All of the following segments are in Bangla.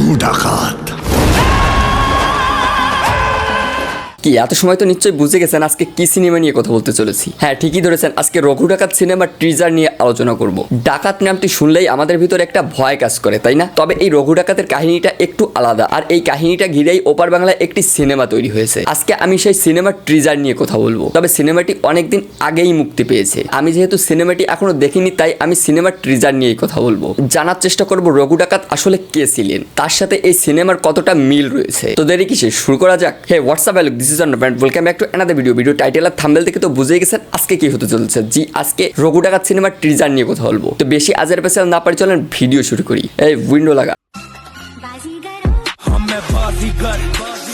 রঘু ডাকাত। কি এত সময় তো নিশ্চয়ই বুঝে গেছেন আজকে কি সিনেমা নিয়ে কথা বলতে চলেছি। হ্যাঁ, ঠিকই ধরেছেন, আজকে রঘু ডাকাত সিনেমার টিজার নিয়ে আলোচনা করব। ডাকাত নামটি শুনলেই আমাদের ভিতরে একটা ভয় কাজ করে, তাই না? তবে এই রঘু ডাকাতের কাহিনীটা একটু আলাদা, আর এই কাহিনীটা ঘিরেই ওপার বাংলায় একটি সিনেমা তৈরি হয়েছে। আজকে আমি সেই সিনেমার টিজার নিয়ে কথা বলবো। তবে সিনেমাটি অনেকদিন আগেই মুক্তি পেয়েছে। আমি যেহেতু সিনেমাটি এখনো দেখিনি, তাই আমি সিনেমার টিজার নিয়েই কথা বলবো। জানার চেষ্টা করব রঘু ডাকাত আসলে কে ছিলেন, তার সাথে এই সিনেমার কতটা মিল রয়েছে। তো দেরি কিসে, শুরু করা যাক। Hey what's up, this is welcome back to another video title আর থাম্বনেল থেকে তো বুঝেই গেছেন আজকে কি হতে চলেছে। জি, আজকে রঘু ডাকাত সিনেমার টিজার নিয়ে কথা বলবো। তো বেশি আজের পেছাল না পারি, চলেন ভিডিও শুরু করি। এই উইন্ডো লাগা।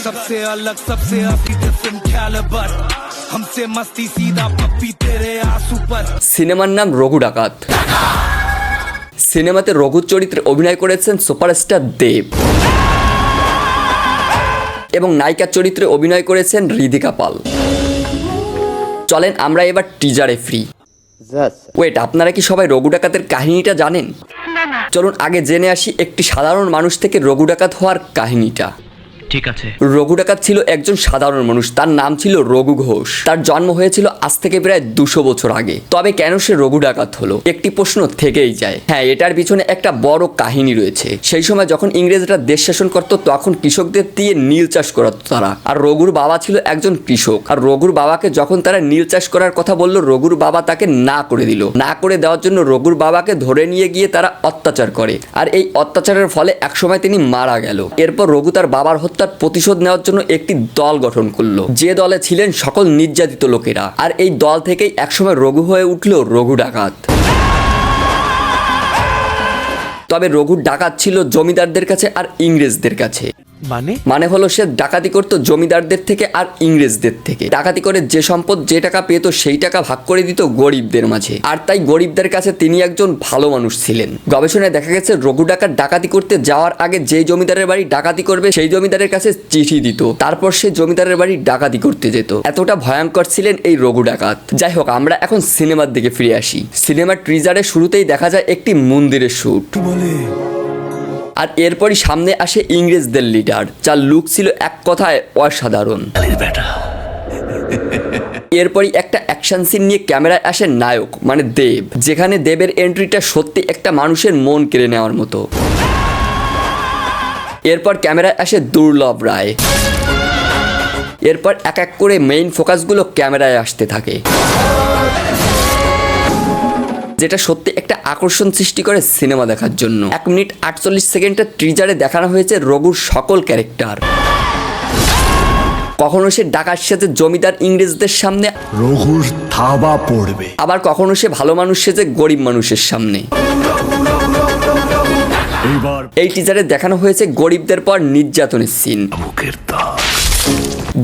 सबसे अलग सबसे असली डिफरेंट कैलिबर हमसे मस्ती सीधा पप्पी तेरे आंसू पर। সিনেমার নাম রঘু ডাকাত। সিনেমাতে রঘু চরিত্রে অভিনয় করেছেন সুপারস্টার দেব এবং নায়িকার চরিত্রে অভিনয় করেছেন রিধিকা পাল। চলেন আমরা এবার টিজারে ফ্রি। ওয়েট, আপনারা কি সবাই রঘু ডাকাতের কাহিনীটা জানেন? চলুন আগে জেনে আসি একটি সাধারণ মানুষ থেকে রঘু ডাকাত হওয়ার কাহিনীটা। ঠিক আছে। রঘু ডাকাত ছিল একজন সাধারণ মানুষ, তার নাম ছিল রঘু ঘোষ। তার জন্ম হয়েছিল আজ থেকে প্রায় 200 বছর আগে। তবে কেন সে রঘু ডাকাত হলো, একটি প্রশ্ন থেকেই যায়। হ্যাঁ, এটার পিছনে একটা বড় কাহিনী রয়েছে। সেই সময় যখন ইংরেজরা দেশ শাসন করতো, তখন কৃষকদের দিয়ে নীল চাষ করাতো তারা। আর রঘুর বাবা ছিল একজন কৃষক। আর রঘুর বাবাকে যখন তারা নীল চাষ করার কথা বললো, রঘুর বাবা তাকে না করে দিল। না করে দেওয়ার জন্য রঘুর বাবাকে ধরে নিয়ে গিয়ে তারা অত্যাচার করে। আর এই অত্যাচারের ফলে একসময় তিনি মারা গেল। এরপর রঘু তার বাবার হত্যার প্রতিশোধ নেওয়ার জন্য একটি দল গঠন করলো, যে দলে ছিলেন সকল নির্যাতিত লোকেরা। আর এই দল থেকেই একসময় রঘু হয়ে উঠল রঘু ডাকাত। তবে রঘুর ডাকাত ছিল জমিদারদের কাছে আর ইংরেজদের কাছে। মানে হলো সে ডাকাতি করতো জমিদারদের থেকে আর ইংরেজদের থেকে। ডাকাতি করে যে সম্পদ যে টাকা পেতো সেই টাকা ভাগ করে দিত গরিবদের মাঝে। আর তাই গরিবদের কাছে তিনি একজন ভালো মানুষ ছিলেন। গবেষণায় দেখা গেছে রঘু ডাকাত ডাকাতি করতে যাওয়ার আগে যে জমিদারের বাড়ি ডাকাতি করবে সেই জমিদারের কাছে চিঠি দিত, তারপর সে জমিদারের বাড়ি ডাকাতি করতে যেত। এতটা ভয়ঙ্কর ছিলেন এই রঘু ডাকাত। যাই হোক, আমরা এখন সিনেমার দিকে ফিরে আসি। সিনেমার ট্রিজারের শুরুতেই দেখা যায় একটি মন্দিরের শুট। আর এরপরই সামনে আসে ইংরেজদের লিডার, যার লুক ছিল এক কথায় অসাধারণ। এরপরই একটা অ্যাকশন সিন নিয়ে ক্যামেরায় আসে নায়ক মানে দেব, যেখানে দেবের এন্ট্রিটা সত্যি একটা মানুষের মন কেড়ে নেওয়ার মতো। এরপর ক্যামেরায় আসে দুর্লভ রায়। এরপর এক এক করে মেইন ফোকাসগুলো ক্যামেরায় আসতে থাকে, যেটা সত্যি একটা আকর্ষণ সৃষ্টি করে সিনেমা দেখার জন্য। 1 মিনিট 48 সেকেন্ডের ট্রিজারে দেখানো হয়েছে রঘুর সকল ক্যারেক্টার। কখনো সে ডাকাত সেজে জমিদার ইংরেজদের সামনে রঘুর থাবা পড়বে, আবার কখনো সে ভালো মানুষ সেজে গরিব মানুষের সামনে। এই টিজারে দেখানো হয়েছে গরিবদের পর নির্যাতনের সিন,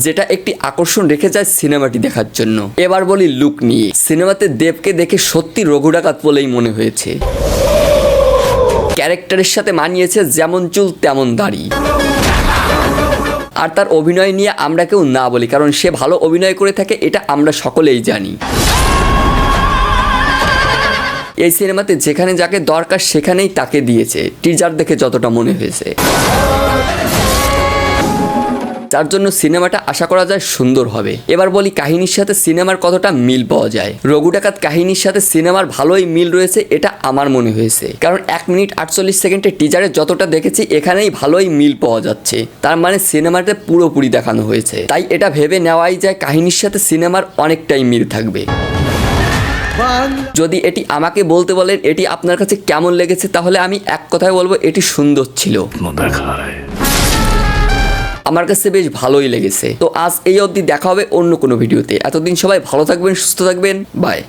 যেটা একটি আকর্ষণ রেখে যায় সিনেমাটি দেখার জন্য। এবার বলি লুক নিয়ে। সিনেমাতে দেবকে দেখে সত্যি রঘু ডাকাত বলেই মনে হয়েছে। ক্যারেক্টারের সাথে মানিয়েছে যেমন চুল তেমন দাড়ি। আর তার অভিনয় নিয়ে আমরা কেউ না বলি, কারণ সে ভালো অভিনয় করে থাকে, এটা আমরা সকলেই জানি। এই সিনেমাতে যেখানে যাকে দরকার সেখানেই তাকে দিয়েছে, টিজার দেখে যতটা মনে হয়েছে। যার জন্য সিনেমাটা আশা করা যায় সুন্দর হবে। এবার বলি কাহিনীর সাথে সিনেমার কতটা মিল পাওয়া যায়। রঘু ডাকাত কাহিনীর সাথে সিনেমার ভালোই মিল রয়েছে, এটা আমার মনে হয়েছে। কারণ 1 মিনিট 48 সেকেন্ডের টিজারে যতটা দেখেছি এখানেই ভালোই মিল পাওয়া যাচ্ছে। তার মানে সিনেমাটা পুরোপুরি দেখানো হয়েছে। তাই এটা ভেবে নেওয়াই যায় কাহিনীর সাথে সিনেমার অনেকটাই মিল থাকবে। যদি এটি আমাকে বলতে বলেন এটি আপনার কাছে কেমন লেগেছে, তাহলে আমি এক কথায় বলবো এটি সুন্দর ছিল। আমার কাছে বেশ ভালোই লেগেছে। তো আজ এই অবধি, দেখা হবে অন্য কোনো ভিডিওতে। এতদিন সবাই ভালো থাকবেন, সুস্থ থাকবেন, বাই।